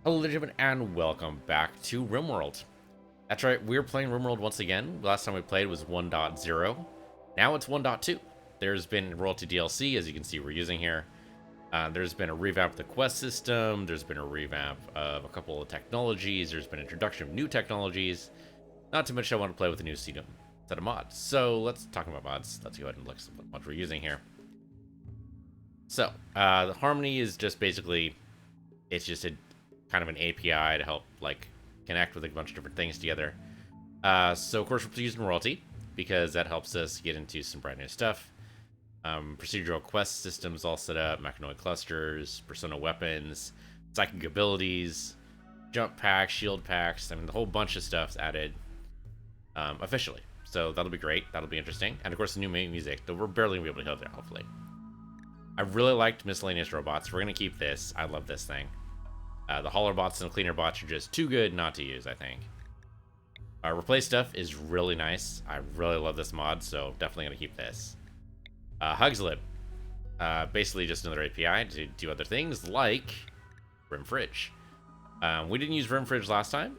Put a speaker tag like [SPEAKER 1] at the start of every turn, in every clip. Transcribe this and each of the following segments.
[SPEAKER 1] Hello, gentlemen, and welcome back to Rimworld. That's right, we're playing Rimworld once again. Last time we played was 1.0. Now it's 1.2. There's been royalty DLC, as you can see we're using here. There's been a revamp of the quest system. There's been a revamp of a couple of technologies. There's been introduction of new technologies. Not to mention I want to play with a new set of mods. So let's talk about mods. Let's go ahead and look at what mods we're using here. So, the Harmony is just basically, it's just a kind of an API to help like connect with a bunch of different things together. So of course we're using royalty because that helps us get into some brand new stuff. Procedural quest systems all set up, mechanoid clusters, persona weapons, psychic abilities, jump packs, shield packs. I mean, the whole bunch of stuff's added officially. So that'll be great. That'll be interesting. And of course, the new music, though we're barely gonna be able to hear that, hopefully. I really liked miscellaneous robots. We're gonna keep this. I love this thing. The hauler bots and cleaner bots are just too good not to use, I think. Replace stuff is really nice. I really love this mod, so definitely going to keep this. Hugslip. Basically just another API to do other things like Rim Fridge. We didn't use Rim Fridge last time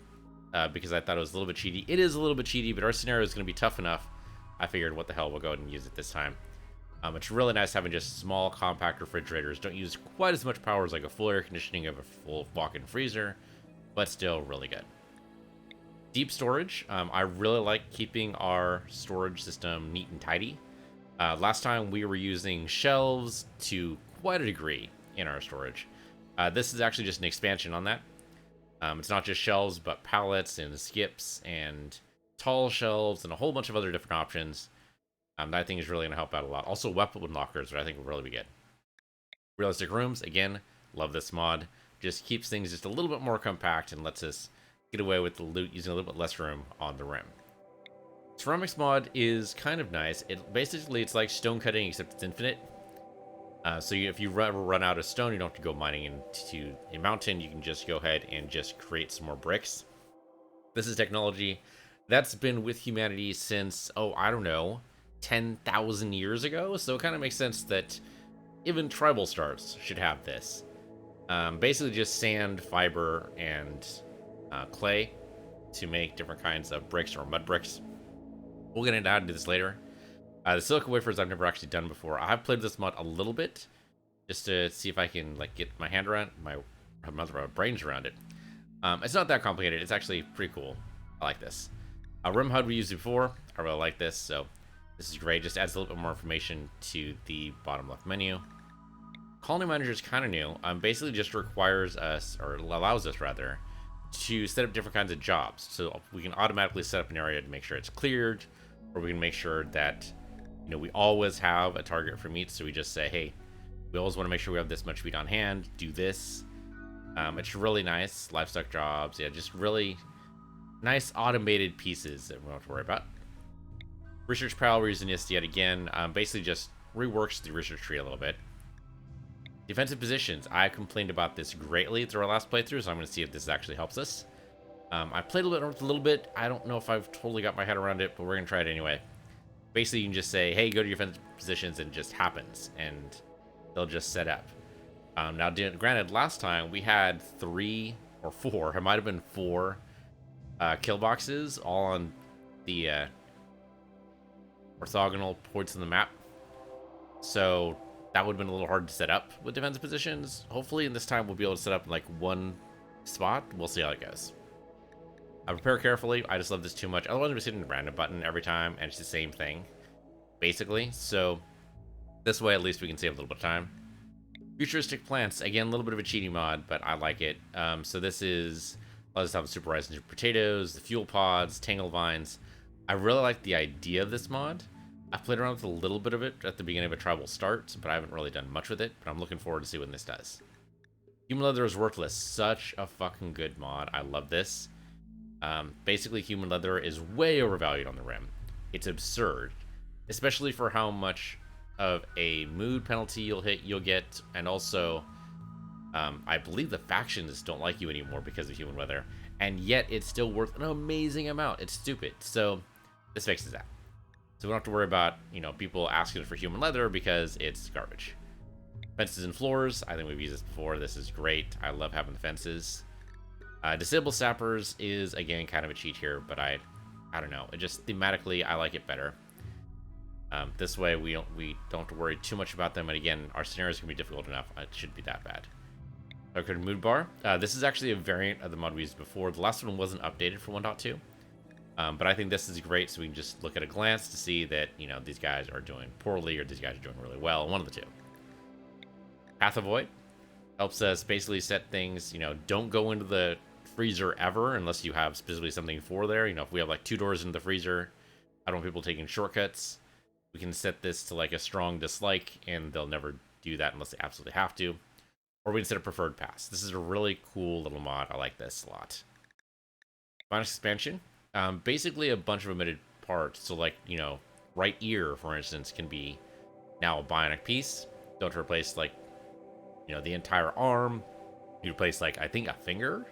[SPEAKER 1] because I thought it was a little bit cheaty. It is a little bit cheaty, but our scenario is going to be tough enough. I figured, what the hell, we'll go ahead and use it this time. It's really nice having just small, compact refrigerators. Don't use quite as much power as like a full air conditioning of a full walk-in freezer, but still really good. Deep storage. I really like keeping our storage system neat and tidy. Last time we were using shelves to quite a degree in our storage. This is actually just an expansion on that. It's not just shelves, but pallets and skips and tall shelves and a whole bunch of other different options. That I think is really going to help out a lot. Also, weapon lockers, which I think will really be good. Realistic rooms, again, love this mod. Just keeps things just a little bit more compact and lets us get away with the loot using a little bit less room on the rim. Ceramics mod is kind of nice. It's like stone cutting, except it's infinite. So if you ever run out of stone, you don't have to go mining into a mountain. You can just go ahead and just create some more bricks. This is technology that's been with humanity since, I don't know, 10,000 years ago, so it kind of makes sense that even tribal stars should have this. Basically just sand, fiber, and clay to make different kinds of bricks or mud bricks. We'll get into how to do this later. The silica wafers I've never actually done before. I've played this mod a little bit just to see if I can like get my hand around my brains around it. It's not that complicated. It's actually pretty cool. I like this. Rim HUD we used before. I really like this, so this is great. Just adds a little bit more information to the bottom left menu. Colony Manager is kind of new. Basically just requires us, or allows us rather, to set up different kinds of jobs. So we can automatically set up an area to make sure it's cleared, or we can make sure that, we always have a target for meat. So we just say, hey, we always want to make sure we have this much meat on hand. Do this. It's really nice. Livestock jobs. Yeah, just really nice automated pieces that we don't have to worry about. Research Pal, we're using this yet again. Basically just reworks the research tree a little bit. Defensive positions. I complained about this greatly through our last playthrough, so I'm going to see if this actually helps us. I played a little bit. I don't know if I've totally got my head around it, but we're going to try it anyway. Basically, you can just say, hey, go to your defensive positions, and it just happens, and they'll just set up. Now, granted, last time we had 3 or 4, it might have been 4 kill boxes, all on the orthogonal points on the map. So that would have been a little hard to set up with defensive positions. Hopefully in this time we'll be able to set up in like one spot. We'll see how it goes. I prepare carefully. I just love this too much. Otherwise I'm just hitting the random button every time and it's the same thing, basically. So this way at least we can save a little bit of time. Futuristic plants. Again, a little bit of a cheating mod, but I like it. So this is, allows us to have super rice and potatoes, the fuel pods, tangle vines. I really like the idea of this mod. I've played around with a little bit of it at the beginning of a tribal start, but I haven't really done much with it, but I'm looking forward to see what this does. Human leather is worthless. Such a fucking good mod. I love this. Basically, human leather is way overvalued on the rim. It's absurd, especially for how much of a mood penalty you'll get, and also, I believe the factions don't like you anymore because of human leather, and yet it's still worth an amazing amount. It's stupid. So this fixes that. So we don't have to worry about, people asking for human leather because it's garbage. Fences and floors. I think we've used this before. This is great. I love having the fences. Disable sappers is, again, kind of a cheat here, but I don't know. It just, thematically, I like it better. This way, we don't have to worry too much about them, and again, our scenarios can be difficult enough. It shouldn't be that bad. Okay, mood bar. This is actually a variant of the mod we used before. The last one wasn't updated for 1.2. But I think this is great, so we can just look at a glance to see that, you know, these guys are doing poorly or these guys are doing really well. One of the two. Path Avoid helps us basically set things, you know, don't go into the freezer ever unless you have specifically something for there. You know, if we have like 2 doors into the freezer, I don't want people taking shortcuts. We can set this to like a strong dislike, and they'll never do that unless they absolutely have to. Or we can set a preferred pass. This is a really cool little mod. I like this a lot. Bionic expansion. Basically a bunch of omitted parts. So like, you know, right ear, for instance, can be now a bionic piece. Don't replace like, you know, the entire arm. You replace like, I think, a finger.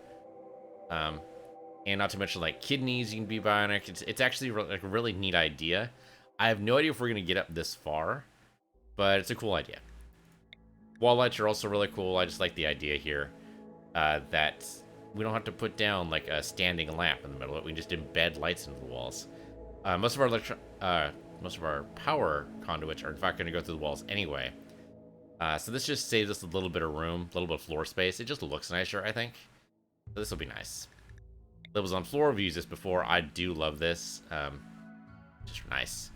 [SPEAKER 1] And not to mention like kidneys, you can be bionic. It's actually like a really neat idea. I have no idea if we're going to get up this far, but it's a cool idea. Wall lights are also really cool. I just like the idea here that we don't have to put down like a standing lamp in the middle of it. We can just embed lights into the walls. Most of our power conduits are in fact going to go through the walls anyway. So this just saves us a little bit of room, a little bit of floor space. It just looks nicer, I think. So this will be nice. Levels on floor. We've used this before. I do love this. Just nice.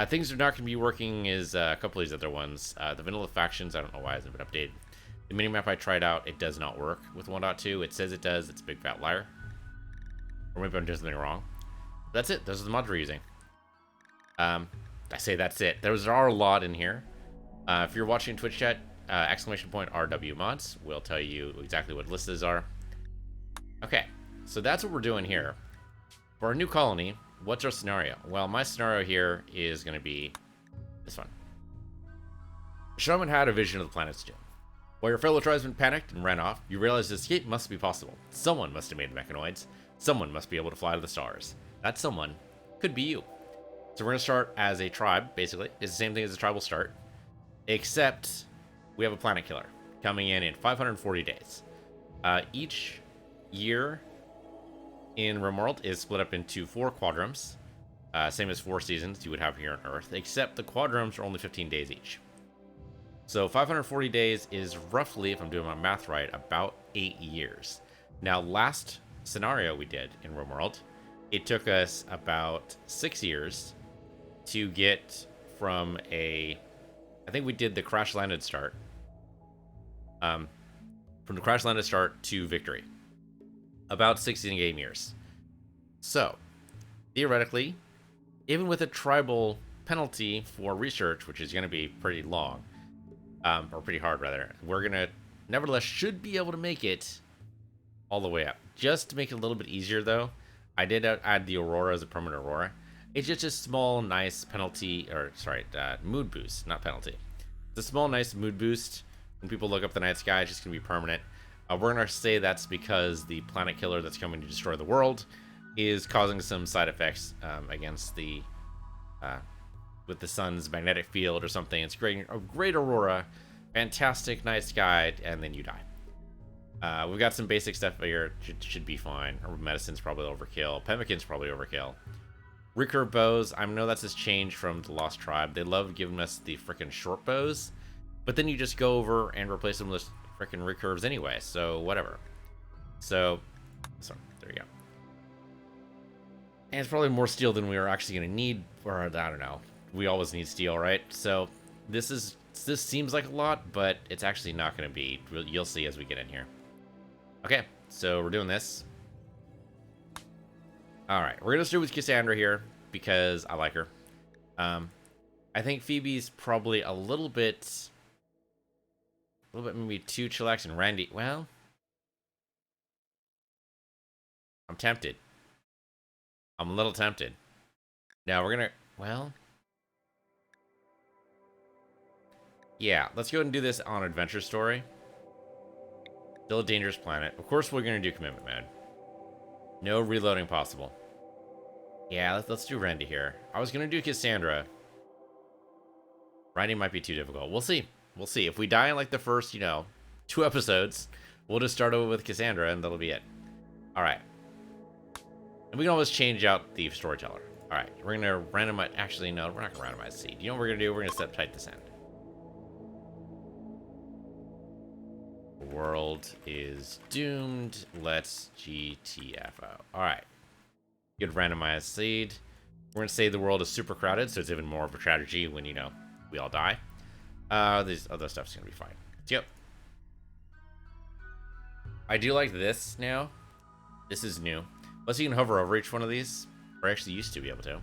[SPEAKER 1] Things that are not going to be working is a couple of these other ones. The vanilla factions, I don't know why it hasn't been updated. The minimap I tried out, it does not work with 1.2. It says it does. It's a big fat liar. Or maybe I'm doing something wrong. That's it. Those are the mods we're using. I say that's it. There are a lot in here. If you're watching Twitch chat, !RW mods will tell you exactly what lists are. Okay, so that's what we're doing here. For our new colony, what's our scenario? Well, my scenario here is going to be this one. Shaman had a vision of the planet's doom. While your fellow tribesmen panicked and ran off, you realized escape must be possible. Someone must have made the mechanoids. Someone must be able to fly to the stars. That someone could be you. So we're going to start as a tribe, basically. It's the same thing as a tribe will start. Except we have a planet killer coming in 540 days. Each year in Rimworld is split up into 4 quadrums. Same as 4 seasons you would have here on Earth. Except the quadrums are only 15 days each. So 540 days is roughly, if I'm doing my math right, about 8 years. Now, last scenario we did in Rimworld, it took us about 6 years to get from a... I think we did the crash landed start. From the crash landed start to victory. About 16 game years. So, theoretically, even with a tribal penalty for research, which is going to be pretty long, or pretty hard rather, we're going to, nevertheless, should be able to make it all the way up. Just to make it a little bit easier, though, I did add the Aurora as a permanent Aurora. It's just a small, nice penalty, or sorry, mood boost, not penalty. It's a small, nice mood boost. When people look up the night sky, it's just going to be permanent. We're going to say that's because the planet killer that's coming to destroy the world is causing some side effects against the, with the sun's magnetic field or something. It's creating a great aurora, fantastic night sky, and then you die. We've got some basic stuff here. Should be fine. Medicine's probably overkill. Pemmican's probably overkill. Recurve bows, I know that's his change from the Lost Tribe. They love giving us the frickin' short bows, but then you just go over and replace them with frickin' recurves anyway, so whatever. So there you go. And it's probably more steel than we are actually going to need, or I don't know. We always need steel, right? So this seems like a lot, but it's actually not going to be. You'll see as we get in here. Okay, so we're doing this. Alright, we're going to start with Cassandra here, because I like her. I think Phoebe's probably a little bit maybe too chillax, and Randy, well, I'm tempted. I'm a little tempted. Now we're going to, well, yeah, let's go ahead and do this on Adventure Story. Still a dangerous planet. Of course we're going to do commitment mode. No reloading possible. Yeah, let's do Randy here. I was going to do Cassandra. Randy might be too difficult. We'll see. We'll see. If we die in like the first, 2 episodes, we'll just start over with Cassandra and that'll be it. All right. And we can always change out the storyteller. All right, we're gonna randomize. Actually, no, we're not gonna randomize seed. You know what we're gonna do? We're gonna set type descend. World is doomed. Let's GTFO. All right. Good randomized seed. We're gonna say the world is super crowded, so it's even more of a tragedy when we all die. This other stuff's gonna be fine. Yep. I do like this now. This is new. Plus, you can hover over each one of these. Or actually used to be able to.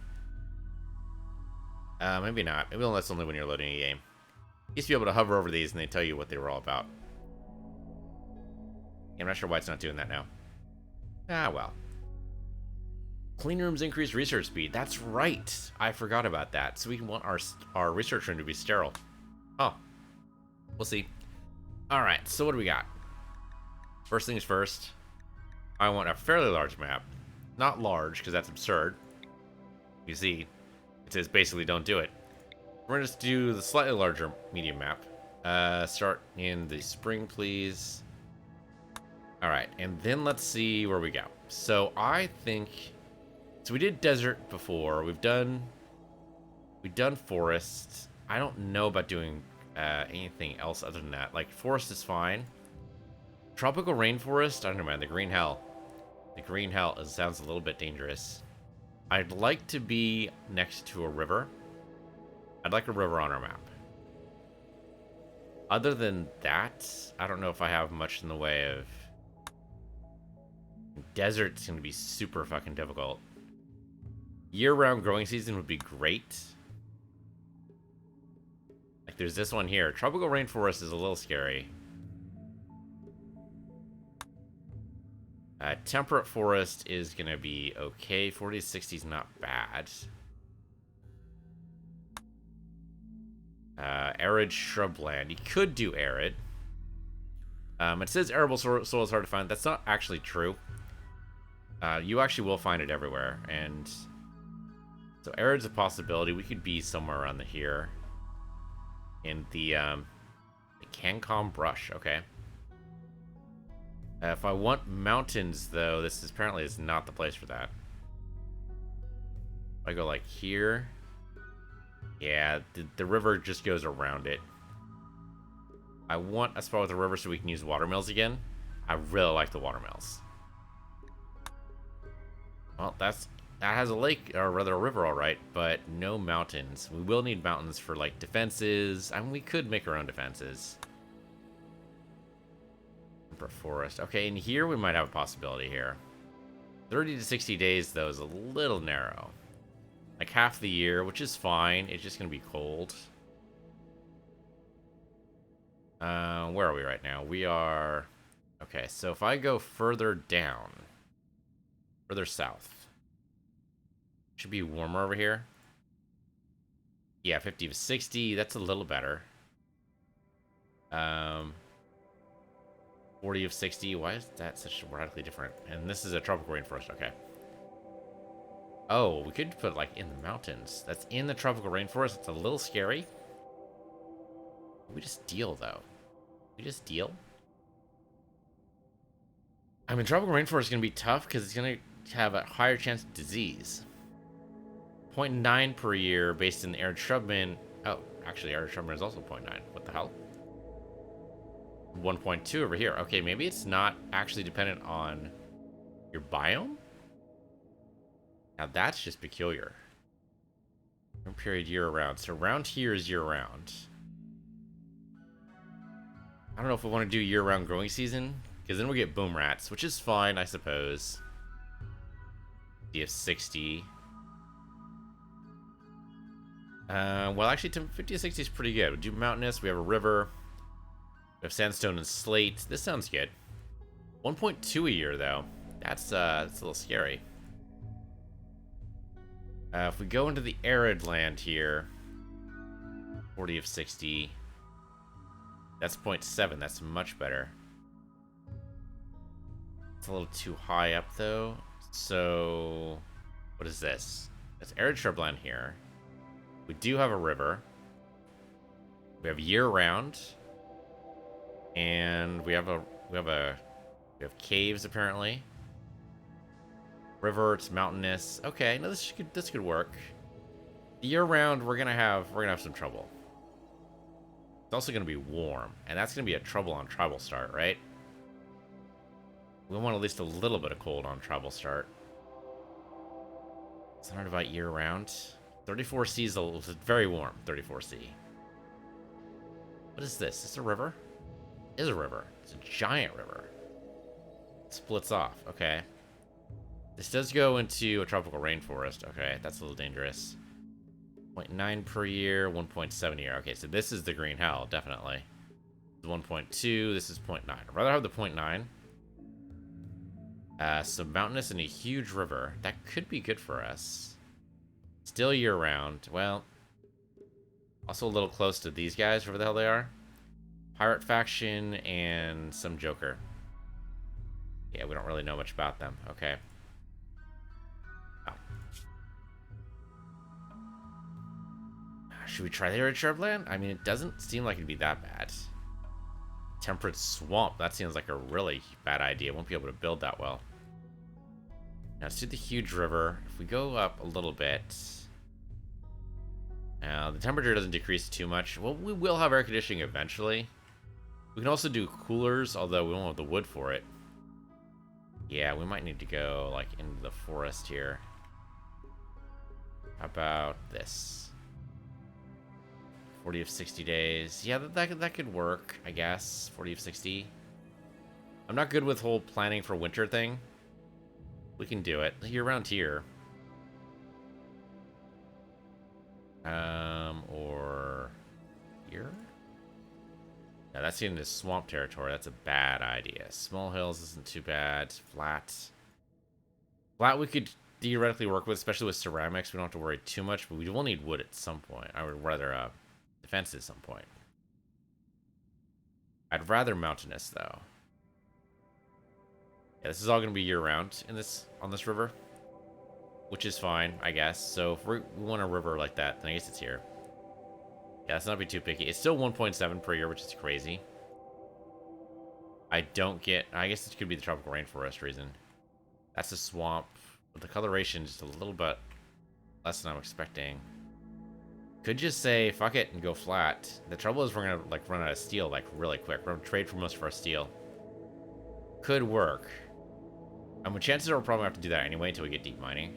[SPEAKER 1] Maybe not. Maybe that's only when you're loading a game. You used to be able to hover over these and they tell you what they were all about. I'm not sure why it's not doing that now. Ah, well. Clean rooms increase research speed. That's right. I forgot about that. So we can want our research room to be sterile. Oh. We'll see. All right. So what do we got? First things first. I want a fairly large map. Not large, because that's absurd. You see, it says basically don't do it. We're going to just do the slightly larger medium map. Start in the spring, please. Alright, and then let's see where we go. So I think... So we did desert before. We've done forest. I don't know about doing anything else other than that. Like, forest is fine. Tropical rainforest? I don't know, man. The green hell. The green hell sounds a little bit dangerous. I'd like to be next to a river. I'd like a river on our map. Other than that, I don't know if I have much in the way of... Desert's going to be super fucking difficult. Year-round growing season would be great. Like, there's this one here. Tropical rainforest is a little scary. Temperate forest is going to be okay. 40 to 60 is not bad. Arid shrubland. You could do arid. It says arable soil is hard to find. That's not actually true. You actually will find it everywhere. And so arid's a possibility. We could be somewhere around here. In the Cancom brush. Okay. If I want mountains, though, this is apparently is not the place for that. If I go like here, yeah, the river just goes around it. I want a spot with a river so we can use watermills again. I really like the watermills. Well, that has a lake, or rather a river, all right, but no mountains. We will need mountains for like defenses. I mean, we could make our own defenses. Forest. Okay, and here we might have a possibility here. 30 to 60 days, though, is a little narrow. Like half the year, which is fine. It's just going to be cold. Where are we right now? We are... Okay, so if I go further down, further south, should be warmer over here. Yeah, 50 to 60. That's a little better. 40 of 60. Why is that such radically different? And this is a tropical rainforest. Okay. Oh, we could put like in the mountains. That's in the tropical rainforest. It's a little scary. We just deal though. We just deal. I mean, tropical rainforest is gonna be tough because it's gonna have a higher chance of disease. 0.9 per year based in the arid shrubland. Oh, actually, arid shrubland is also 0.9. What the hell? 1.2 over here. Okay, maybe it's not actually dependent on your biome. Now that's just peculiar. Period year-round. So around here is year-round. I don't know if we want to do year-round growing season, because then we get boom rats, which is fine, I suppose. DF60. Well, actually, 50 to 60 is pretty good. We do mountainous. We have a river. We have sandstone and slate. This sounds good. 1.2 a year, though. That's a little scary. If we go into the arid land here, 40 of 60. That's 0.7. That's much better. It's a little too high up, though. So, what is this? It's arid shrubland here. We do have a river. We have year-round. And we have caves apparently. River, it's mountainous. Okay, no, this could work. Year round, we're gonna have some trouble. It's also gonna be warm, and that's gonna be a trouble on tribal start, right? We want at least a little bit of cold on tribal start. It's not about year round. 34C is very warm. 34C. What is this? Is this a river? It is a river. It's a giant river. It splits off. Okay. This does go into a tropical rainforest. Okay, that's a little dangerous. 0.9 per year, 1.7 a year. Okay, so this is the green hell, definitely. 1.2, this is 0.9. I'd rather have the 0.9. Some mountainous and a huge river. That could be good for us. Still year-round. Well, also a little close to these guys, whoever the hell they are. Pirate faction and some joker. Yeah, we don't really know much about them. Okay. Oh. Should we try the arid shrubland? I mean, it doesn't seem like it'd be that bad. Temperate swamp. That seems like a really bad idea. Won't be able to build that well. Now, let's do the huge river. If we go up a little bit... Now, the temperature doesn't decrease too much. Well, we will have air conditioning eventually. We can also do coolers, although we won't have the wood for it. Yeah, we might need to go, like, into the forest here. How about this? 40 of 60 days. Yeah, that could work, I guess. 40 of 60. I'm not good with whole planning for winter thing. We can do it. Year round here. Or here? Yeah, that's into swamp territory. That's a bad idea. Small hills isn't too bad. Flat. Flat we could theoretically work with, especially with ceramics. We don't have to worry too much, but we will need wood at some point. I would rather defense at some point. I'd rather mountainous though. Yeah, this is all going to be year-round on this river, which is fine, I guess. So if we want a river like that, then I guess it's here. Yeah, let's not be too picky. It's still 1.7 per year, which is crazy. I guess it could be the tropical rainforest reason. That's a swamp, but the coloration is just a little bit less than I'm expecting. Could just say fuck it and go flat. The trouble is we're gonna like run out of steel like really quick. We're gonna trade for most of our steel. Could work. Chances are we'll probably have to do that anyway until we get deep mining.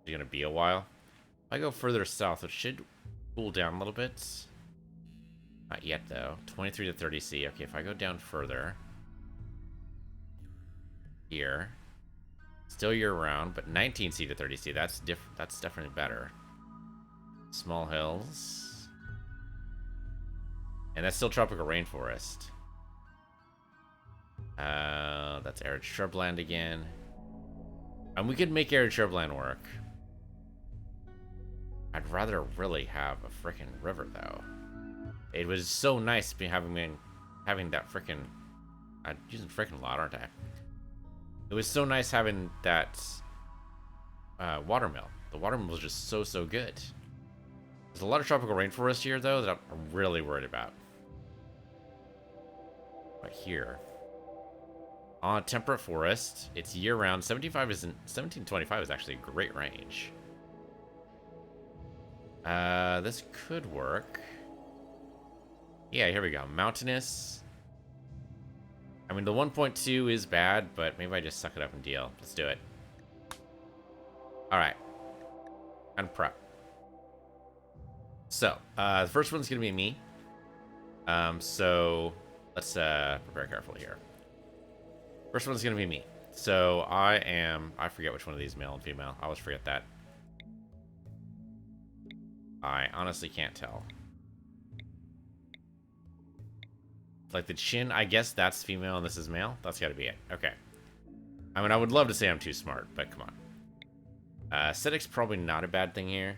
[SPEAKER 1] It's gonna be a while. If I go further south, it should cool down a little bit. Not yet though. 23 to 30C. Okay, if I go down further. Here. Still year-round, but 19C to 30C. That's definitely better. Small hills. And that's still tropical rainforest. That's arid shrubland again. And we could make arid shrubland work. I'd rather really have a freaking river, though. It was so nice having that freaking... I'm using freaking a lot, aren't I? It was so nice having that watermill. The watermill was just so good. There's a lot of tropical rainforest here, though, that I'm really worried about. But here... On temperate forest, it's year-round. 1725 is actually a great range. This could work. Yeah, here we go. Mountainous. I mean, the 1.2 is bad, but maybe I just suck it up and deal. Let's do it. Alright. And prep. So, the first one's gonna be me. So, let's prepare carefully here. First one's gonna be me. So I forget which one of these, male and female. I always forget that. I honestly can't tell. Like the chin, I guess that's female and this is male. That's gotta be it. Okay. I mean, I would love to say I'm too smart, but come on. Aesthetics probably not a bad thing here.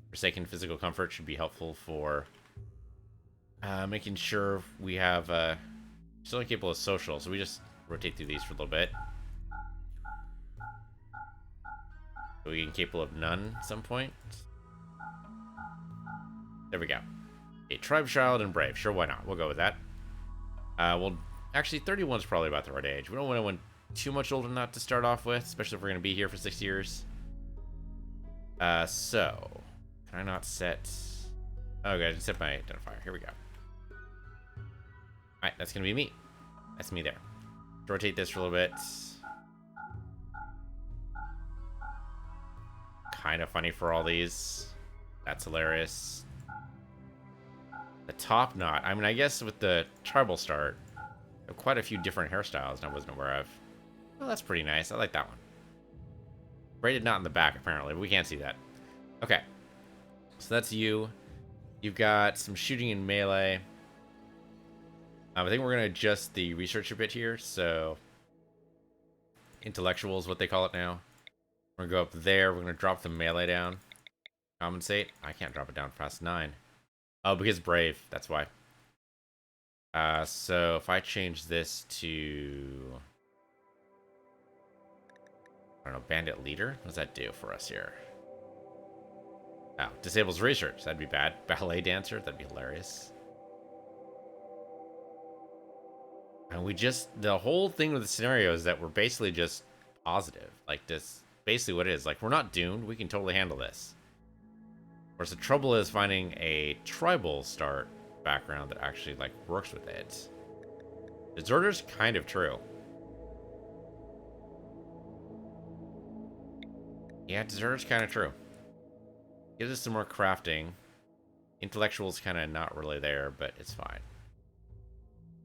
[SPEAKER 1] Forsaken physical comfort should be helpful for making sure we have still capable of social, so we just rotate through these for a little bit. So we can capable of none at some point. There we go. Okay, tribe child and brave. Sure, why not? We'll go with that. Well, actually, 31 is probably about the right age. We don't want to too much older than that to start off with, especially if we're going to be here for 6 years. So, can I not set... Okay, I didn't set my identifier. Here we go. Alright, that's going to be me. That's me there. Rotate this for a little bit. Kind of funny for all these. That's hilarious. The top knot. I mean, I guess with the tribal start, there are quite a few different hairstyles I wasn't aware of. Well, that's pretty nice. I like that one. Braided knot in the back, apparently, but we can't see that. Okay. So that's you. You've got some shooting in melee. I think we're going to adjust the research a bit here. So, intellectual is what they call it now. We're going to go up there. We're going to drop the melee down. Compensate. I can't drop it down past 9. Oh, because brave. That's why. So, if I change this to... I don't know, bandit leader? What does that do for us here? Oh, disables research. That'd be bad. Ballet dancer? That'd be hilarious. And we just... The whole thing with the scenario is that we're basically just positive. Like, this... Basically what it is. Like, we're not doomed. We can totally handle this. Of course, the trouble is finding a tribal start background that actually, like, works with it. Deserter's kind of true. Yeah, deserter's kind of true. Gives us some more crafting. Intellectual's kind of not really there, but it's fine.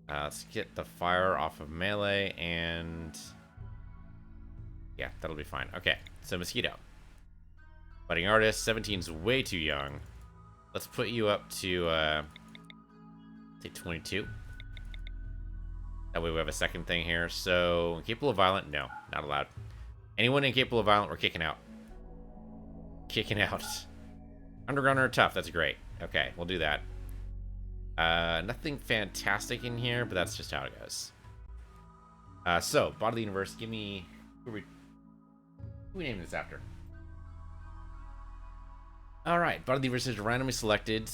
[SPEAKER 1] Let's get the fire off of melee, and... Yeah, that'll be fine. Okay, so Mosquito. Budding Artist, 17's way too young. Let's put you up to, say 22. That way we have a second thing here. So, incapable of violent? No, not allowed. Anyone incapable of violent, we're kicking out. Kicking out. Underground or tough, that's great. Okay, we'll do that. Nothing fantastic in here, but that's just how it goes. So, Bot of the Universe, give me... Who we name this after? Alright, Bot of the Universe is randomly selected.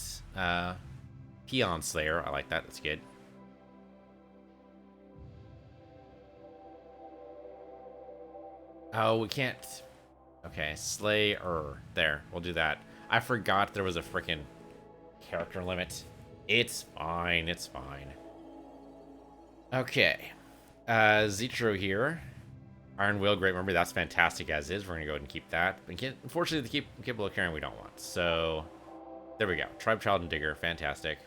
[SPEAKER 1] Peon Slayer, I like that, that's good. Oh, we can't... Okay, Slayer. There, we'll do that. I forgot there was a freaking character limit. It's fine, it's fine. Okay. Zetro here. Iron Will, great memory. That's fantastic as is. We're going to go ahead and keep that. Unfortunately, the capable of carrying we don't want. So, there we go. Tribe, Child, and Digger. Fantastic.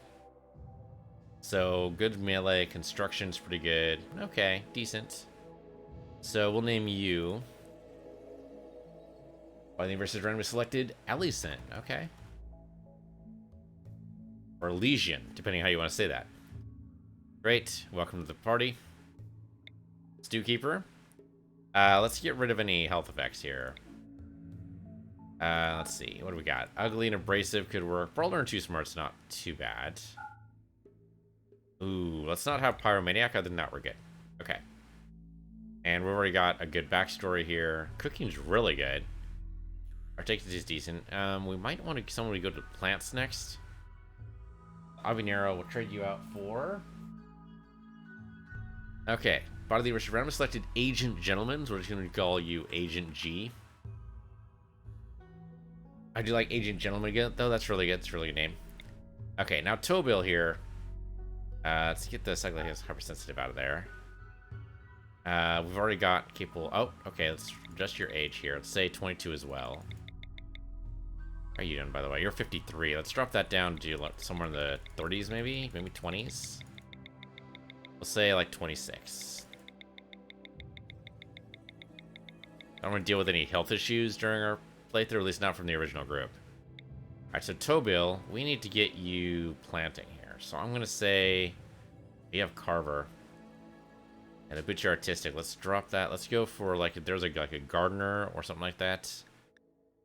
[SPEAKER 1] So, good melee. Construction's pretty good. Okay, decent. So, we'll name you... By the Universe is randomly selected, Ellison. Okay. Or Legion, depending on how you want to say that. Great. Welcome to the party. Stewkeeper. Let's get rid of any health effects here. Let's see. What do we got? Ugly and abrasive could work. Brawler and Too Smart's not too bad. Ooh, let's not have Pyromaniac. Other than that, we're good. Okay. And we've already got a good backstory here. Cooking's really good. Articulate is decent. We might want to someone we go to plants next. Avinero will trade you out for... Okay. Bot of the Universe randomly selected Agent Gentleman, so we're just going to call you Agent G. I do like Agent Gentleman again, though. That's really good. It's a really good name. Okay, now Tobil here. Let's get the Cyclohis hypersensitive out of there. We've already got capable... Oh, okay. Let's adjust your age here. Let's say 22 as well. How are you doing, by the way? You're 53. Let's drop that down to somewhere in the 30s, maybe? Maybe 20s? We'll say, like, 26. I don't want to deal with any health issues during our playthrough, at least not from the original group. Alright, so Tobil, we need to get you planting here. So I'm going to say we have Carver. And the Butcher Artistic, let's drop that. Let's go for, like, if there's like a gardener or something like that.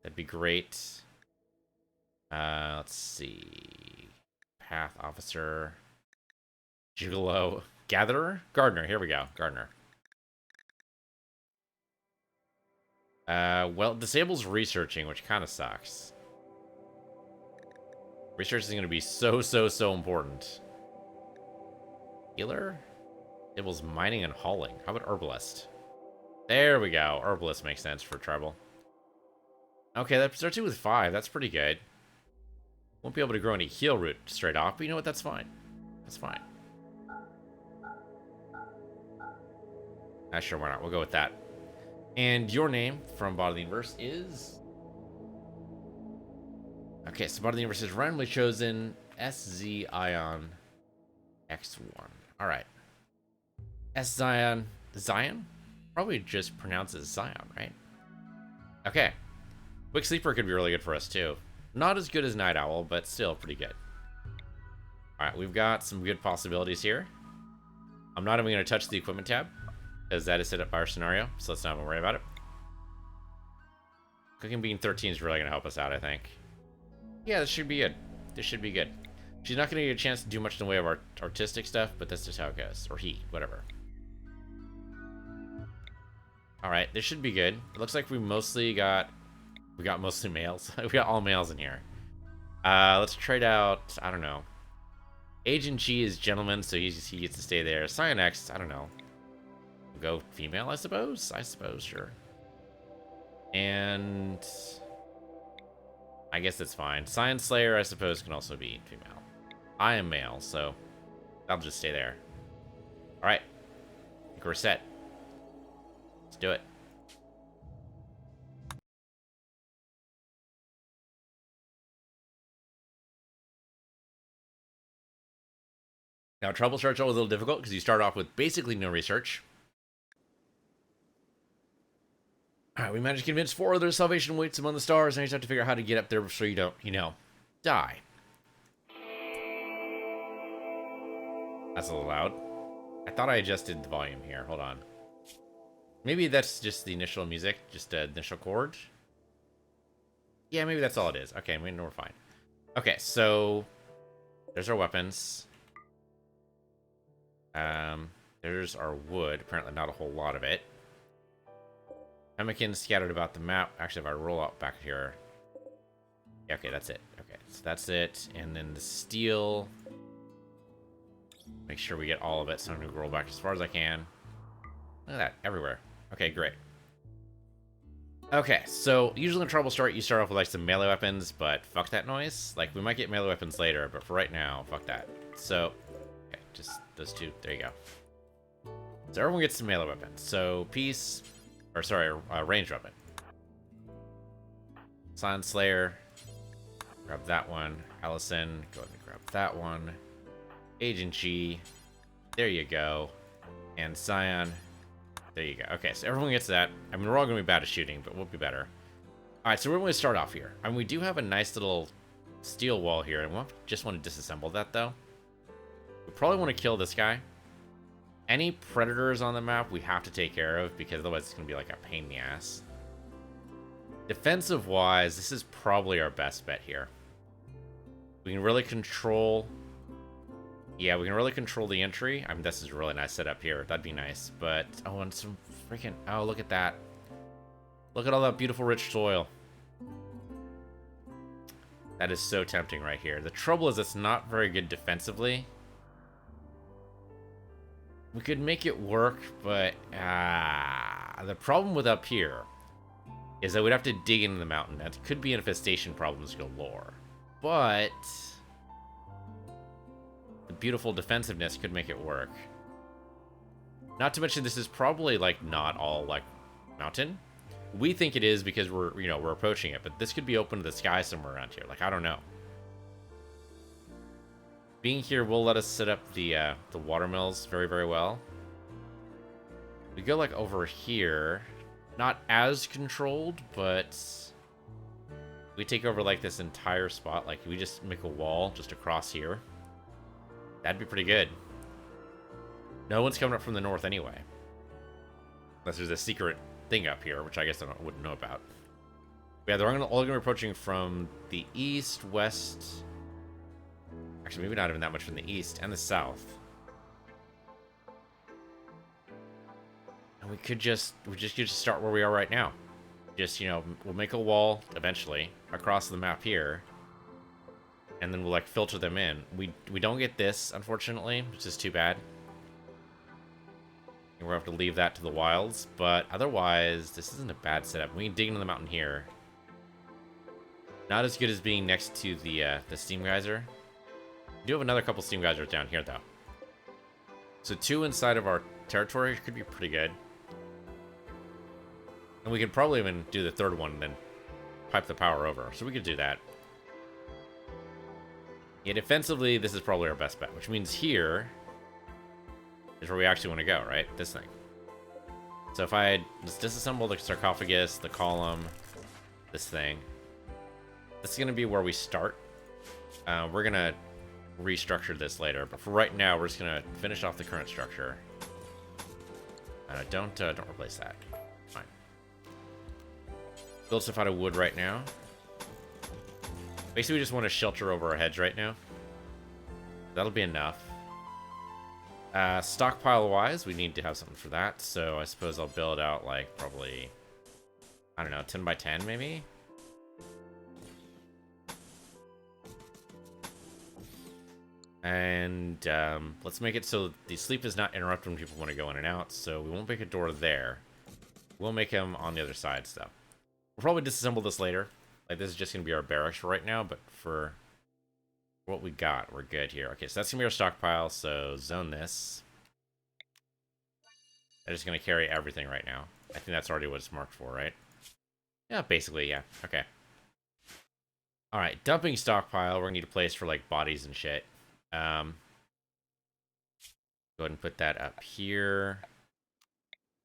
[SPEAKER 1] That'd be great. Let's see. Path Officer. Gigolo. Gatherer? Gardener, here we go. Gardener. Well, disables researching, which kind of sucks. Research is going to be so important. Healer? Disables mining and hauling. How about herbalist? There we go. Herbalist makes sense for tribal. Okay, that starts you with 5. That's pretty good. Won't be able to grow any heal root straight off, but you know what? That's fine. That's fine. Sure, why not? We'll go with that. And your name from Bottom of the Universe is... Okay, so Bottom of the Universe is randomly chosen SZ Ion X1. Alright. S Zion. Zion? Probably just pronounces Zion, right? Okay. Quick Sleeper could be really good for us, too. Not as good as Night Owl, but still pretty good. Alright, we've got some good possibilities here. I'm not even going to touch the equipment tab, because that is set up by our scenario, so let's not even worry about it. Cooking Bean 13 is really going to help us out, I think. Yeah, this should be good. This should be good. She's not going to get a chance to do much in the way of artistic stuff, but that's just how it goes. Or he, whatever. Alright, this should be good. It looks like we got mostly males. We got all males in here. Let's trade out, I don't know. Agent G is gentleman, so he gets to stay there. Cyan X, I don't know. Go female, I suppose? I suppose, sure. And... I guess that's fine. Science Slayer, I suppose, can also be female. I am male, so I'll just stay there. Alright. I think we're set. Let's do it. Now, trouble starts always a little difficult because you start off with basically no research. Alright, we managed to convince 4 others salvation waits among the stars, and you just have to figure out how to get up there so you don't, die. That's a little loud. I thought I adjusted the volume here. Hold on. Maybe that's just the initial music, just the initial chord. Yeah, maybe that's all it is. Okay, we're fine. Okay, so there's our weapons. There's our wood. Apparently not a whole lot of it. Pemmican scattered about the map. Actually, if I roll out back here. Yeah, okay, that's it. Okay, so that's it. And then the steel. Make sure we get all of it, so I'm going to roll back as far as I can. Look at that, everywhere. Okay, great. Okay, so usually in Trouble Start, you start off with like some melee weapons, but fuck that noise. Like, we might get melee weapons later, but for right now, fuck that. So, okay, just those 2. There you go. So everyone gets some melee weapons. So, peace, or sorry, ranged weapon. Silent Slayer, grab that one. Allison, go ahead and grab that one. Agent G, there you go. And Scion, there you go. Okay, so everyone gets that. I mean, we're all going to be bad at shooting, but we'll be better. Alright, so we're going to start off here. I mean, we do have a nice little steel wall here, and we'll just want to disassemble that, though. We probably want to kill this guy. Any predators on the map we have to take care of, because otherwise it's going to be like a pain in the ass. Defensive-wise, this is probably our best bet here. We can really control... Yeah, we can really control the entry. I mean, this is a really nice setup here. That'd be nice. But, oh, and some freaking... Oh, look at that. Look at all that beautiful, rich soil. That is so tempting right here. The trouble is it's not very good defensively. We could make it work, but... the problem with up here is that we'd have to dig into the mountain. That could be infestation problems galore. But... the beautiful defensiveness could make it work. Not to mention this is probably like not all like mountain. We think it is because we're approaching it, but this could be open to the sky somewhere around here. Like, I don't know. Being here will let us set up the watermills very, very well. We go like over here, not as controlled, but we take over like this entire spot. Like, we just make a wall just across here. That'd be pretty good. No one's coming up from the north anyway. Unless there's a secret thing up here, which I guess I wouldn't know about. But yeah, they're all going to be approaching from the east, west... Actually, maybe not even that much from the east and the south. And we could just start where we are right now. Just, we'll make a wall eventually across the map here. And then we'll like filter them in. We don't get this, unfortunately, which is too bad. We're going to have to leave that to the wilds, but otherwise, this isn't a bad setup. We can dig into the mountain here. Not as good as being next to the steam geyser. We do have another couple steam geysers down here, though. So 2 inside of our territory could be pretty good. And we could probably even do the 3rd one and then pipe the power over. So we could do that. Yeah, defensively, this is probably our best bet, which means here is where we actually want to go, right? This thing. So if I just disassemble the sarcophagus, the column, this thing, this is going to be where we start. We're going to restructure this later, but for right now, we're just going to finish off the current structure. Don't replace that. Fine. Build stuff out of wood right now. Basically, we just want to shelter over our heads right now. That'll be enough. Stockpile-wise, we need to have something for that. So I suppose I'll build out, like, probably, I don't know, 10 by 10, maybe? And let's make it so the sleep is not interrupted when people want to go in and out. So we won't make a door there. We'll make them on the other sides, though. We'll probably disassemble this later. Like, this is just going to be our barracks for right now, but for what we got, we're good here. Okay, so that's going to be our stockpile, so zone this. I'm just going to carry everything right now. I think that's already what it's marked for, right? Yeah, basically, yeah. Okay. Alright, dumping stockpile. We're going to need a place for, like, bodies and shit. Go ahead and put that up here.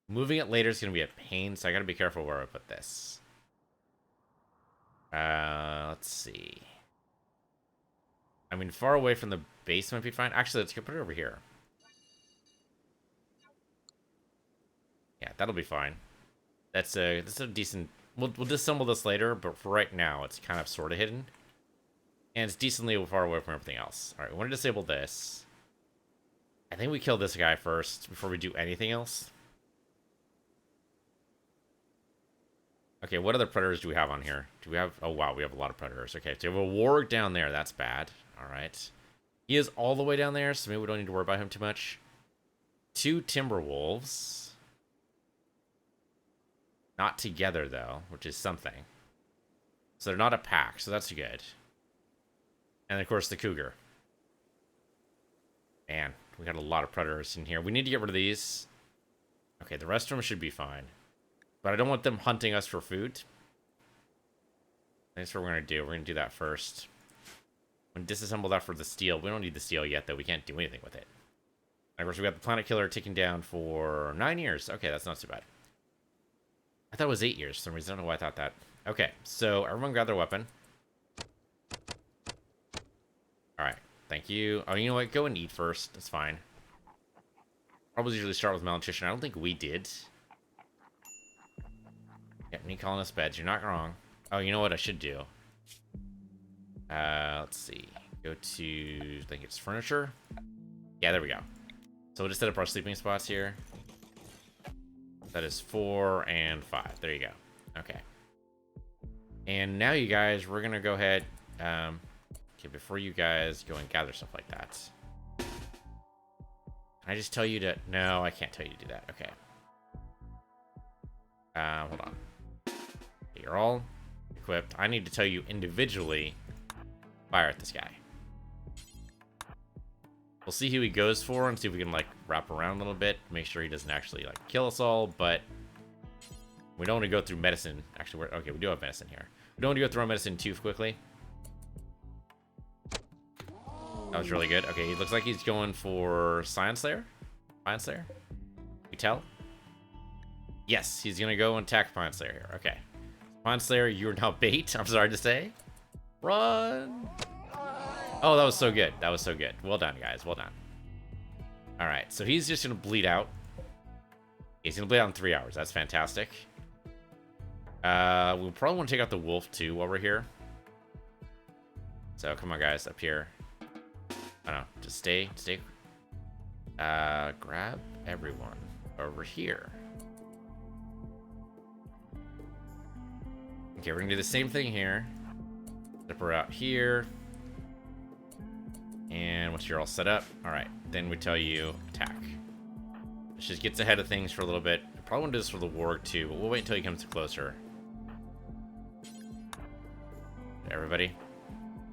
[SPEAKER 1] Moving it later is going to be a pain, so I got to be careful where I put this. Let's see. I mean, far away from the base might be fine. Actually, let's go put it over here. Yeah, that'll be fine. That's a decent. We'll disassemble this later, but for right now, it's kind of sort of hidden, and it's decently far away from everything else. All right, we want to disable this. I think we kill this guy first before we do anything else. Okay, what other predators do we have on here? Do we have... Oh, wow, we have a lot of predators. Okay, so we have a warg down there. That's bad. All right. He is all the way down there, so maybe we don't need to worry about him too much. 2 timber wolves. Not together, though, which is something. So they're not a pack, so that's good. And, of course, the cougar. Man, we got a lot of predators in here. We need to get rid of these. Okay, the rest of them should be fine. But I don't want them hunting us for food. That's what we're going to do. We're going to do that first. I'm going to disassemble that for the steel. We don't need the steel yet, though. We can't do anything with it. And of course, we got the planet killer ticking down for 9 years. Okay, that's not too bad. I thought it was 8 years for some reason. I don't know why I thought that. Okay, so everyone grab their weapon. Alright, thank you. Oh, you know what? Go and eat first. That's fine. Probably usually start with malnutrition. I don't think we did. Yep, me calling us beds. You're not wrong. Oh, you know what I should do? Let's see. Go to, I think it's furniture. Yeah, there we go. So we'll just set up our sleeping spots here. That is 4 and 5. There you go. Okay. And now, you guys, we're going to go ahead. Okay, before you guys go and gather stuff like that. Can I just tell you to... No, I can't tell you to do that. Okay. Hold on. You're all equipped. I need to tell you individually, fire at this guy. We'll see who he goes for and see if we can, like, wrap around a little bit. Make sure he doesn't actually, like, kill us all, but we don't want to go through medicine. Actually, okay, we do have medicine here. We don't want to go through our medicine too quickly. That was really good. Okay, he looks like he's going for Science Slayer. Science Slayer? We tell? Yes, he's going to go and attack Science Slayer here. Okay. Science Slayer, you're now bait. I'm sorry to say. Run! Oh, that was so good. That was so good. Well done, guys. Well done. Alright, so he's just going to bleed out. He's going to bleed out in 3 hours. That's fantastic. We'll probably want to take out the wolf, too, while we're here. So, come on, guys. Up here. I don't know. Just stay. Grab everyone over here. Okay, we're going to do the same thing here. Zip her out here. And once you're all set up, all right, then we tell you attack. This just gets ahead of things for a little bit. I probably want to do this for the warg too, but we'll wait until he comes closer. Everybody.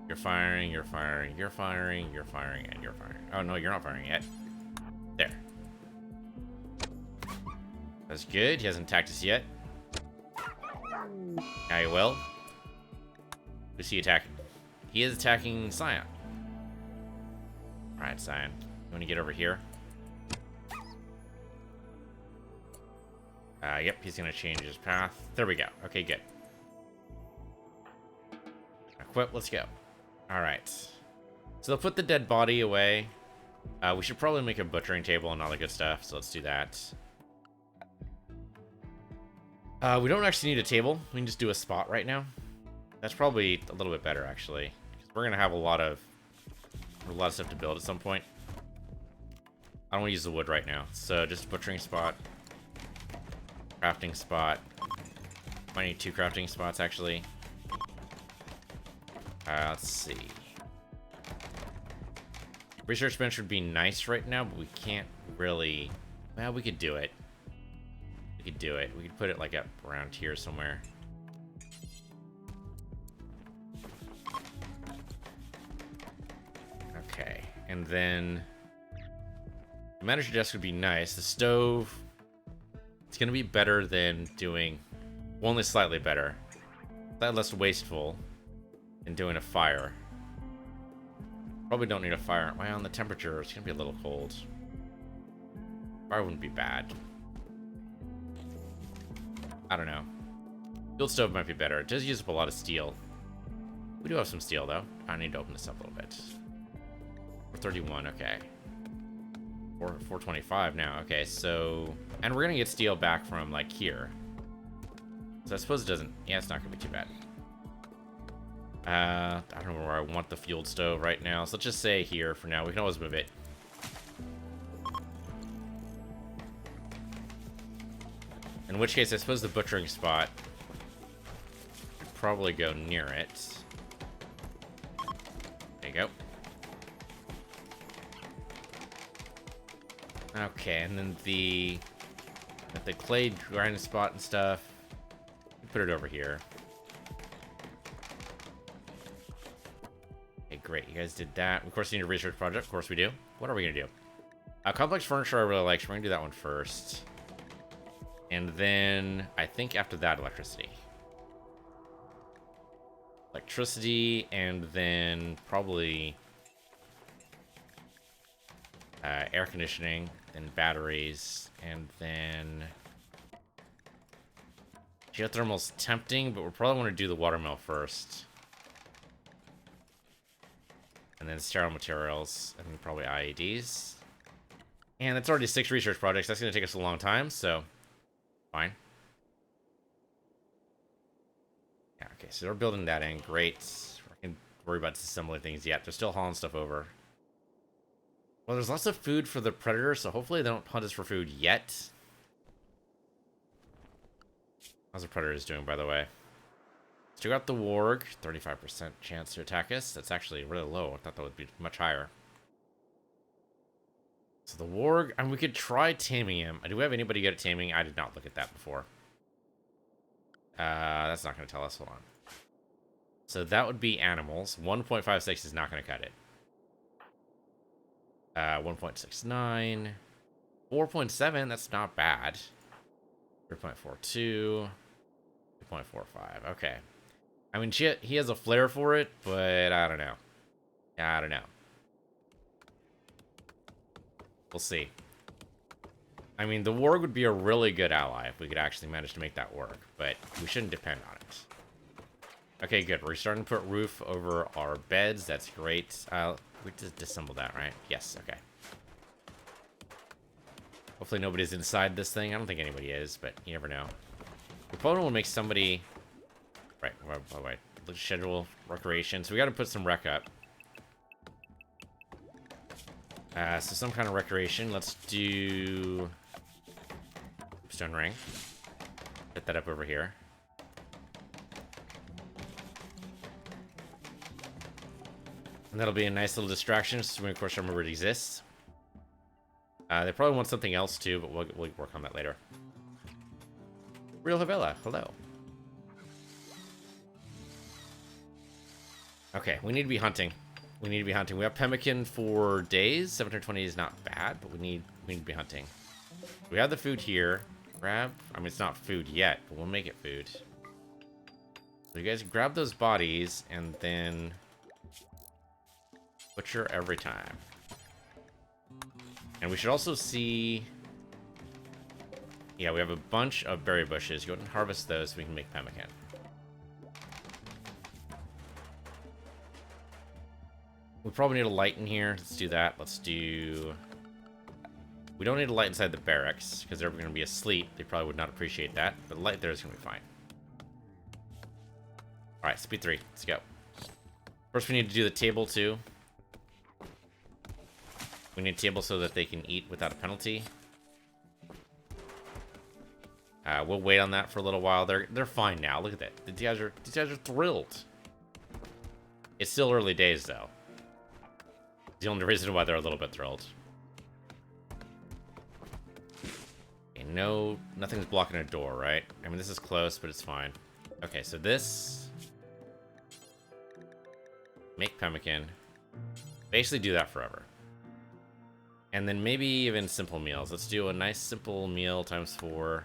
[SPEAKER 1] You're firing, you're firing, you're firing, you're firing, and you're firing. Oh no, you're not firing yet. There. That's good. He hasn't attacked us yet. Now he will. Who's he attacking? He is attacking Scion. Alright, Scion. You want to get over here? Yep, he's going to change his path. There we go. Okay, good. Equip, let's go. Alright. So they'll put the dead body away. We should probably make a butchering table and all the good stuff, so let's do that. We don't actually need a table. We can just do a spot right now. That's probably a little bit better, actually. Because we're going to have a lot of stuff to build at some point. I don't want to use the wood right now. So just butchering spot. Crafting spot. Might need 2 crafting spots, actually. Let's see. Research bench would be nice right now, but we can't really... Well, we could do it. We could do it. We could put it like up around here somewhere. Okay, and then the manager desk would be nice. The stove, it's gonna be better than doing, well, only slightly better. Slightly less wasteful than doing a fire. Probably don't need a fire. Well, the temperature, it's gonna be a little cold. Fire wouldn't be bad. I don't know. Field stove might be better. It does use up a lot of steel. We do have some steel, though. I need to open this up a little bit. 431, okay. 425 now, okay, so... And we're gonna get steel back from, like, here. So I suppose it doesn't... Yeah, it's not gonna be too bad. I don't know where I want the fuel stove right now, so let's just say here for now. We can always move it. In which case, I suppose the butchering spot would probably go near it. There you go. Okay, and then the clay grinding spot and stuff, put it over here. Okay, great. You guys did that. Of course, you need a research project. Of course we do. What are we gonna do? Complex furniture I really like, so we're gonna do that one first. And then, I think after that, electricity. Electricity, and then probably air conditioning, then batteries, and then geothermal's tempting, but we'll probably want to do the water mill first. And then sterile materials, and then probably IEDs. And it's already 6 research projects. That's going to take us a long time, so fine. Yeah, okay, so we're building that in. Great. We can worry about disassembling things yet. They're still hauling stuff over. Well, there's lots of food for the predators, so hopefully they don't hunt us for food yet. How's the predators doing, by the way? Still got the warg. 35% chance to attack us. That's actually really low. I thought that would be much higher. So the warg, and we could try taming him. Do we have anybody good at taming? I did not look at that before. That's not going to tell us. Hold on. So that would be animals. 1.56 is not going to cut it. 1.69. 4.7, that's not bad. 3.42. 2.45, okay. I mean, he has a flair for it, but I don't know. I don't know. We'll see. I mean, the warg would be a really good ally if we could actually manage to make that work, but we shouldn't depend on it. Okay, good. We're starting to put roof over our beds. That's great. We just disassembled that, right? Yes, okay. Hopefully nobody's inside this thing. I don't think anybody is, but you never know. We probably will make somebody... Right, wait. Let's schedule recreation. So we got to put some rec up. So some kind of recreation. Let's do... Stone ring. Set that up over here. And that'll be a nice little distraction, so we of course remember it exists. They probably want something else too, but we'll work on that later. Real Havela, hello. Okay, we need to be hunting. We need to be hunting. We have pemmican for days. 720 is not bad, but we need to be hunting. We have the food here. Grab. I mean, it's not food yet, but we'll make it food. So you guys grab those bodies and then butcher every time. And we should also see. Yeah, we have a bunch of berry bushes. Go ahead and harvest those so we can make pemmican. We probably need a light in here. Let's do that. Let's do... We don't need a light inside the barracks, because they're going to be asleep. They probably would not appreciate that, but light there is going to be fine. Alright, speed 3. Let's go. First, we need to do the table, too. We need a table so that they can eat without a penalty. We'll wait on that for a little while. They're fine now. Look at that. These guys are thrilled. It's still early days, though. The only reason why they're a little bit thrilled. Okay, no, nothing's blocking a door, right? I mean, this is close, but it's fine. Okay, so this... Make pemmican. Basically do that forever. And then maybe even simple meals. Let's do a nice simple meal times 4.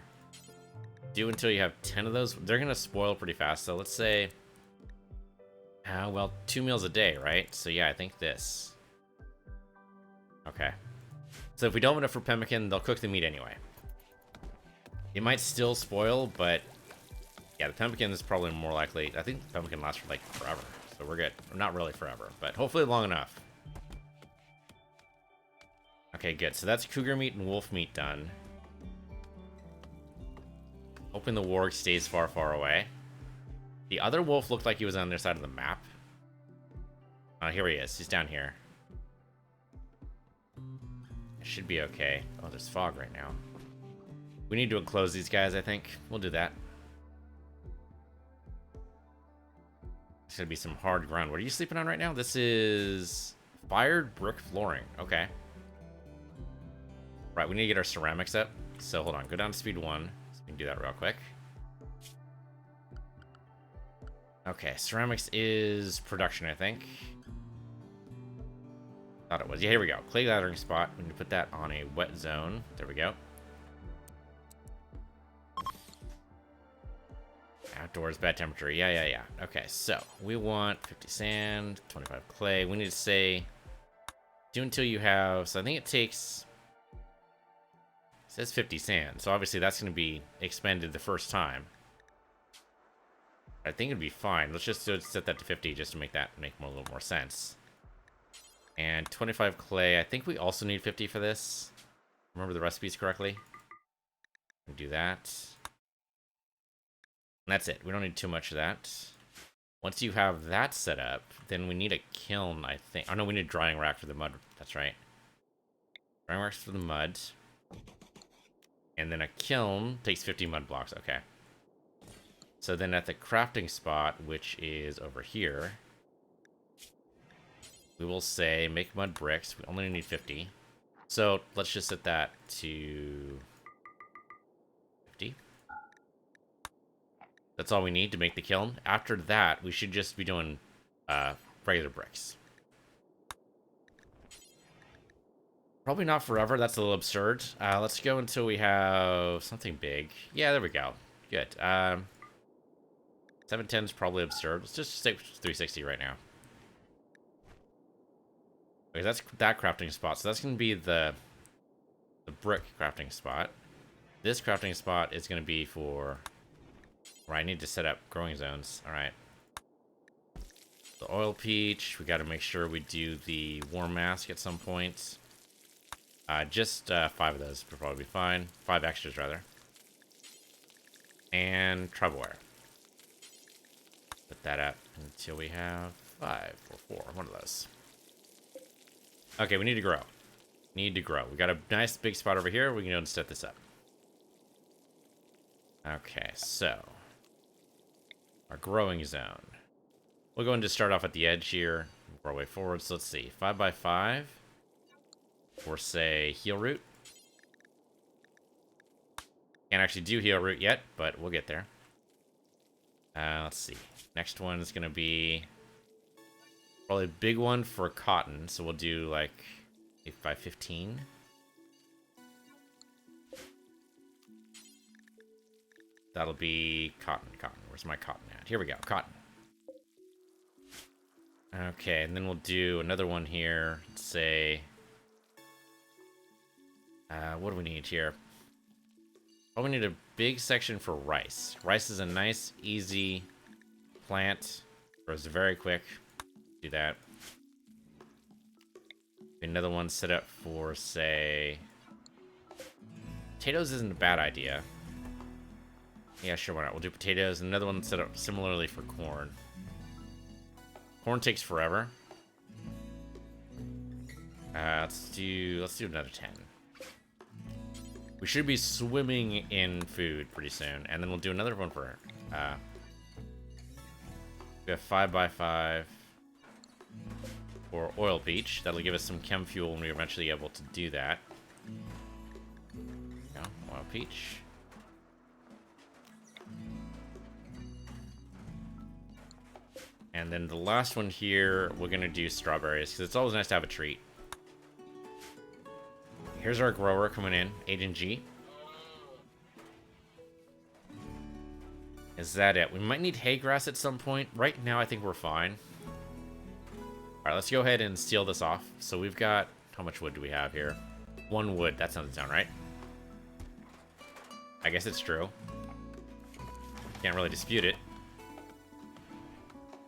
[SPEAKER 1] Do until you have 10 of those. They're going to spoil pretty fast, so let's say... well, 2 meals a day, right? So yeah, I think this... Okay. So if we don't have enough for pemmican, they'll cook the meat anyway. It might still spoil, but yeah, the pemmican is probably more likely. I think the pemmican lasts for like forever, so we're good. Not really forever, but hopefully long enough. Okay, good. So that's cougar meat and wolf meat done. Hoping the warg stays far, far away. The other wolf looked like he was on their side of the map. Here he is. He's down here. It should be okay. Oh, there's fog right now. We need to enclose these guys, I think. We'll do that. It's gonna be some hard ground. What are you sleeping on right now? This is fired brick flooring. Okay. Right, we need to get our ceramics up. So hold on, go down to speed 1. So we can do that real quick. Okay, ceramics is production, I think. Thought it was. Yeah, here we go. Clay gathering spot. We need to put that on a wet zone. There we go. Outdoors, bad temperature. Yeah. Okay, so we want 50 sand, 25 clay. We need to say do until you have. So I think it takes. It says 50 sand. So obviously that's going to be expended the first time. I think it'd be fine. Let's just set that to 50 just to make that make a little more sense. And 25 clay. I think we also need 50 for this. Remember the recipes correctly. Do that. And that's it. We don't need too much of that. Once you have that set up, then we need a kiln, I think. Oh, no, we need a drying rack for the mud. That's right. Drying racks for the mud. And then a kiln takes 50 mud blocks. Okay. So then at the crafting spot, which is over here, we will say make mud bricks. We only need 50. So let's just set that to 50. That's all we need to make the kiln. After that, we should just be doing regular bricks. Probably not forever. That's a little absurd. Let's go until we have something big. Yeah, there we go. Good. 710 is probably absurd. Let's just stick with 360 right now. Okay, that's that crafting spot. So that's going to be the brick crafting spot. This crafting spot is going to be for where I need to set up growing zones. All right. The oil peach. We got to make sure we do the warm mask at some point. Just 5 of those would probably be fine. 5 extras, rather. And tribal wire. Put that up until we have 5 or 4. One of those. Okay, we need to grow. Need to grow. We got a nice big spot over here. We can go and set this up. Okay, so our growing zone. We'll go and just start off at the edge here. Work our way forward. So let's see. 5 by 5. Or say heal root. Can't actually do heal root yet, but we'll get there. Let's see. Next one is going to be probably a big one for cotton. So we'll do like 8 by 15. That'll be cotton. Where's my cotton at? Here we go. Cotton. Okay, and then we'll do another one here. Let's say, what do we need here? Oh, we need a big section for rice. Rice is a nice, easy plant. Grows very quick. Do that. Another one set up for, say, potatoes isn't a bad idea. Yeah, sure, why not? We'll do potatoes. Another one set up similarly for corn. Corn takes forever. Let's do another 10. We should be swimming in food pretty soon, and then we'll do another one for. We have 5 by 5 for oil beach. That'll give us some chem fuel when we're eventually able to do that. Yeah, oil peach. And then the last one here, we're gonna do strawberries, because it's always nice to have a treat. Here's our grower coming in, Agent G. Is that it? We might need hay grass at some point. Right now, I think we're fine. Alright, let's go ahead and seal this off. So we've got, how much wood do we have here? 1 wood, that sounds right. I guess it's true. Can't really dispute it.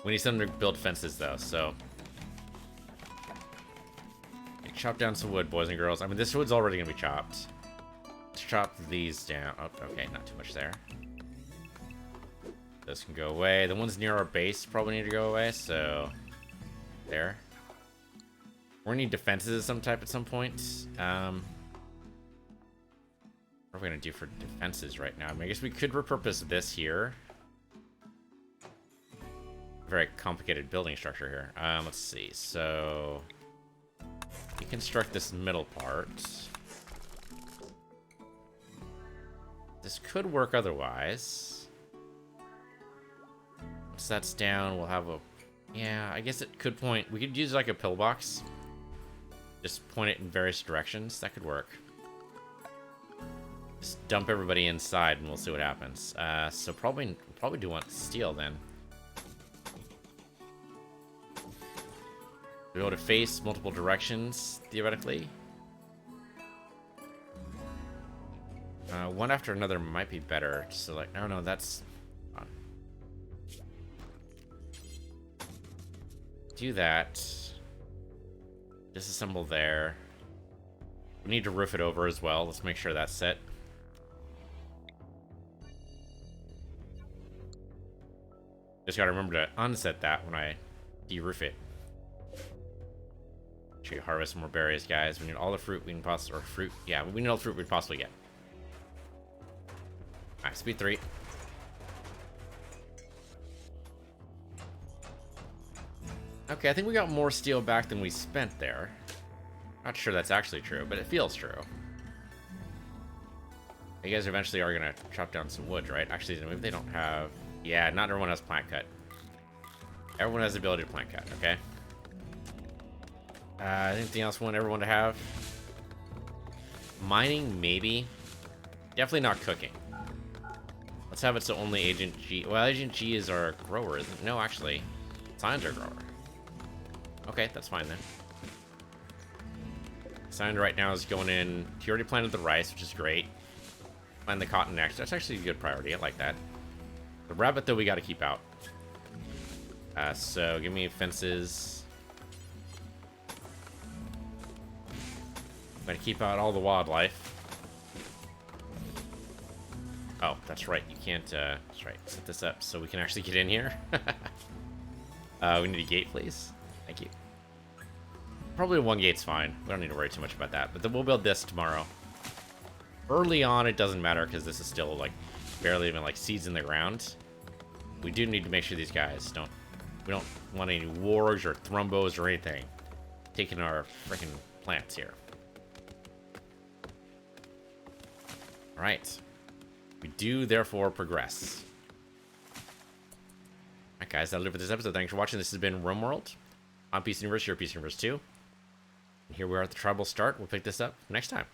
[SPEAKER 1] We need something to build fences, though, so... Chop down some wood, boys and girls. I mean, this wood's already going to be chopped. Let's chop these down. Oh, okay, not too much there. This can go away. The ones near our base probably need to go away, so... There. We're going to need defenses of some type at some point. What are we going to do for defenses right now? I mean, I guess we could repurpose this here. Very complicated building structure here. Let's see. So... Deconstruct this middle part. This could work otherwise. Once that's down, we'll have a... Yeah, I guess it could point... We could use like a pillbox. Just point it in various directions. That could work. Just dump everybody inside and we'll see what happens. So probably do want steel then. Be able to face multiple directions, theoretically. One after another might be better. So like, no, that's... Do that. Disassemble there. We need to roof it over as well. Let's make sure that's set. Just gotta remember to unset that when I de-roof it. Should harvest more berries, guys. We need all the fruit we can possibly... Or fruit... Yeah, we need all the fruit we can possibly get. Alright, speed 3. Okay, I think we got more steel back than we spent there. Not sure that's actually true, but it feels true. You guys eventually are going to chop down some wood, right? Actually, maybe they don't have... Yeah, not everyone has plant cut. Everyone has the ability to plant cut, okay? Anything else we want everyone to have? Mining, maybe. Definitely not cooking. Let's have it so only Agent G... Well, Agent G is our grower, isn't it? No, actually. Cyan's our grower. Okay, that's fine then. Cyan right now is going in... He already planted the rice, which is great. Plant the cotton next. That's actually a good priority. I like that. The rabbit, though, we got to keep out. So, give me fences... I'm gonna keep out all the wildlife. Oh, that's right. You can't, that's right. Set this up so we can actually get in here. We need a gate, please. Thank you. Probably 1 gate's fine. We don't need to worry too much about that. But then we'll build this tomorrow. Early on, it doesn't matter because this is still, like, barely even, like, seeds in the ground. We do need to make sure these guys don't... We don't want any wargs or thrumbos or anything taking our freaking plants here. Right. We do, therefore, progress. Alright, guys, that'll do it for this episode. Thanks for watching. This has been Rimworld. I'm Peace Universe, you're Peace Universe 2. And here we are at the tribal start. We'll pick this up next time.